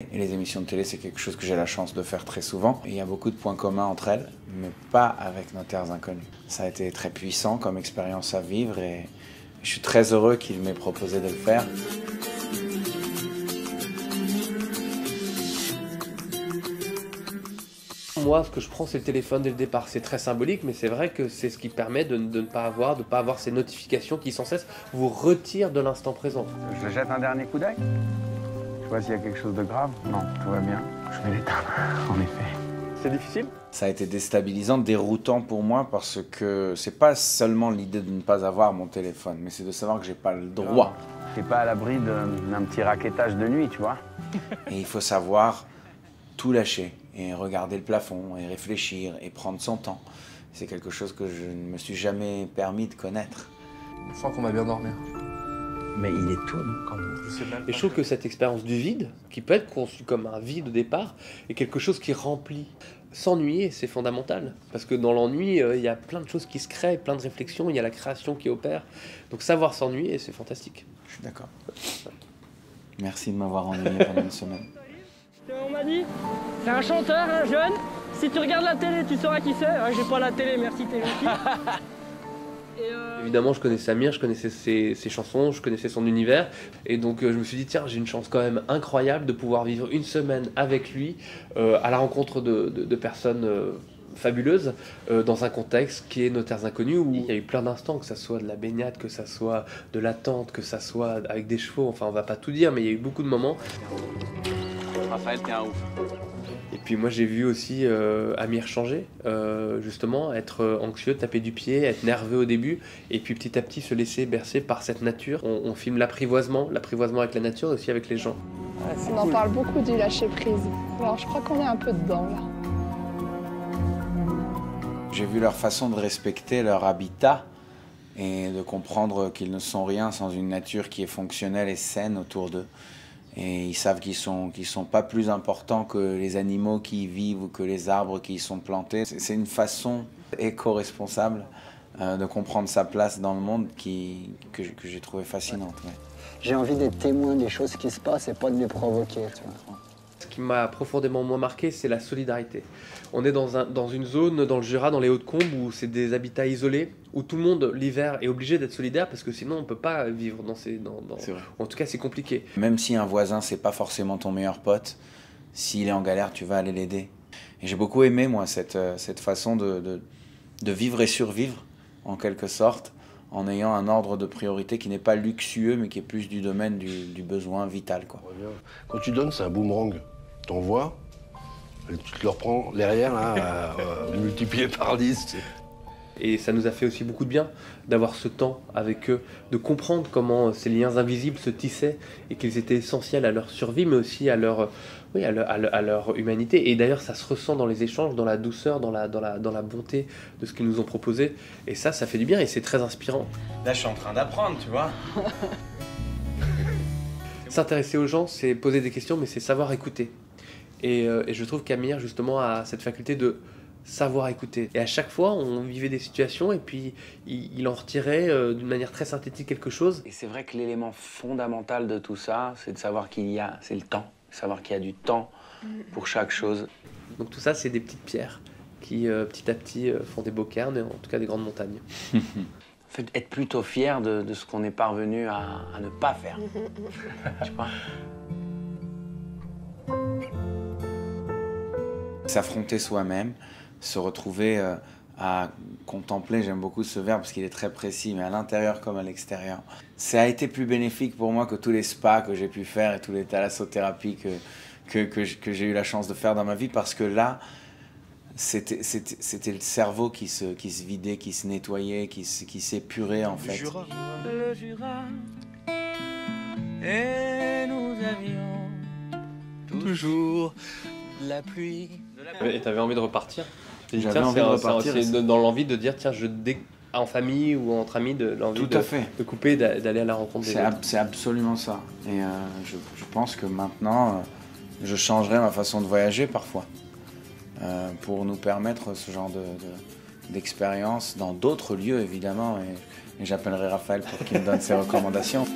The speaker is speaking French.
Et les émissions de télé, c'est quelque chose que j'ai la chance de faire très souvent. Et il y a beaucoup de points communs entre elles, mais pas avec Nos Terres Inconnues. Ça a été très puissant comme expérience à vivre et je suis très heureux qu'il m'ait proposé de le faire. Moi, ce que je prends, c'est le téléphone dès le départ. C'est très symbolique, mais c'est vrai que c'est ce qui permet de ne pas avoir ces notifications qui sans cesse vous retirent de l'instant présent. Je jette un dernier coup d'œil. Je vois s'il y a quelque chose de grave. Non, tout va bien. Je vais l'éteindre, en effet. C'est difficile? Ça a été déstabilisant, déroutant pour moi parce que c'est pas seulement l'idée de ne pas avoir mon téléphone, mais c'est de savoir que j'ai pas le droit. T'es pas à l'abri d'un petit raquettage de nuit, tu vois. Et il faut savoir tout lâcher et regarder le plafond et réfléchir et prendre son temps. C'est quelque chose que je ne me suis jamais permis de connaître. Je sens qu'on va bien dormir. Mais il est tôt, quand même. Et je trouve que cette expérience du vide, qui peut être conçue comme un vide au départ, est quelque chose qui remplit. S'ennuyer, c'est fondamental. Parce que dans l'ennui, il y a plein de choses qui se créent, plein de réflexions, il y a la création qui opère. Donc savoir s'ennuyer, c'est fantastique. Je suis d'accord. Merci de m'avoir ennuyé pendant une semaine. On m'a dit, c'est un chanteur, un jeune. Si tu regardes la télé, tu sauras qui c'est. Ouais, j'ai pas la télé, merci, t'es gentil. Évidemment, je connaissais Amir, je connaissais ses chansons, je connaissais son univers. Et donc, je me suis dit, tiens, j'ai une chance quand même incroyable de pouvoir vivre une semaine avec lui, à la rencontre de personnes fabuleuses, dans un contexte qui est Nos Terres Inconnues, où il y a eu plein d'instants, que ça soit de la baignade, que ça soit de l'attente, que ça soit avec des chevaux. Enfin, on va pas tout dire, mais il y a eu beaucoup de moments. Raphaël, t'es un ouf. Et puis moi j'ai vu aussi Amir changer, justement, être anxieux, taper du pied, être nerveux au début, et puis petit à petit se laisser bercer par cette nature. On filme l'apprivoisement avec la nature et aussi avec les gens. Ouais, on en parle beaucoup du lâcher prise. Alors je crois qu'on est un peu dedans là. J'ai vu leur façon de respecter leur habitat et de comprendre qu'ils ne sont rien sans une nature qui est fonctionnelle et saine autour d'eux. Et ils savent qu'ils sont pas plus importants que les animaux qui y vivent ou que les arbres qui y sont plantés. C'est une façon éco-responsable de comprendre sa place dans le monde que j'ai trouvé fascinante. Ouais. J'ai envie d'être témoin des choses qui se passent et pas de les provoquer. Tu vois. Ce qui m'a profondément moins marqué, c'est la solidarité. On est dans une zone, dans le Jura, dans les Hauts-de-Combe, où c'est des habitats isolés, où tout le monde, l'hiver, est obligé d'être solidaire, parce que sinon on ne peut pas vivre dans ces... C'est vrai. En tout cas, c'est compliqué. Même si un voisin, c'est pas forcément ton meilleur pote, s'il est en galère, tu vas aller l'aider. Et j'ai beaucoup aimé, moi, cette façon de vivre et survivre, en quelque sorte, en ayant un ordre de priorité qui n'est pas luxueux, mais qui est plus du domaine du besoin vital, quoi. Quand tu donnes, c'est un boomerang. T'envoies, et tu te le reprends derrière, là, multiplié par 10. Et ça nous a fait aussi beaucoup de bien d'avoir ce temps avec eux, de comprendre comment ces liens invisibles se tissaient et qu'ils étaient essentiels à leur survie, mais aussi à leur humanité. Et d'ailleurs, ça se ressent dans les échanges, dans la douceur, dans la bonté de ce qu'ils nous ont proposé. Et ça fait du bien et c'est très inspirant. Là, je suis en train d'apprendre, tu vois. S'intéresser aux gens, c'est poser des questions, mais c'est savoir écouter. Et je trouve qu'Amir, justement, a cette faculté de savoir écouter. Et à chaque fois, on vivait des situations et puis il en retirait d'une manière très synthétique quelque chose. Et c'est vrai que l'élément fondamental de tout ça, c'est de savoir c'est le temps. Savoir qu'il y a du temps pour chaque chose. Donc tout ça, c'est des petites pierres qui, petit à petit, font des beaux cairns et en tout cas des grandes montagnes. En fait, être plutôt fier de ce qu'on est parvenu à ne pas faire. Tu vois ? S'affronter soi-même, se retrouver à contempler, j'aime beaucoup ce verbe parce qu'il est très précis, mais à l'intérieur comme à l'extérieur. Ça a été plus bénéfique pour moi que tous les spas que j'ai pu faire et tous les thalassothérapies que j'ai eu la chance de faire dans ma vie, parce que là, c'était le cerveau qui se vidait, qui se nettoyait, qui s'épurait en fait. Le Jura, et nous avions Toujours la pluie. Et t'avais envie de repartir? J'avais envie de repartir. C'est dans l'envie de dire, tiens, en famille ou entre amis, l'envie de couper, d'aller à la rencontre des autres. C'est absolument ça. Et je pense que maintenant, je changerai ma façon de voyager parfois pour nous permettre ce genre d'expérience dans d'autres lieux, évidemment. Et j'appellerai Raphaël pour qu'il me donne ses recommandations.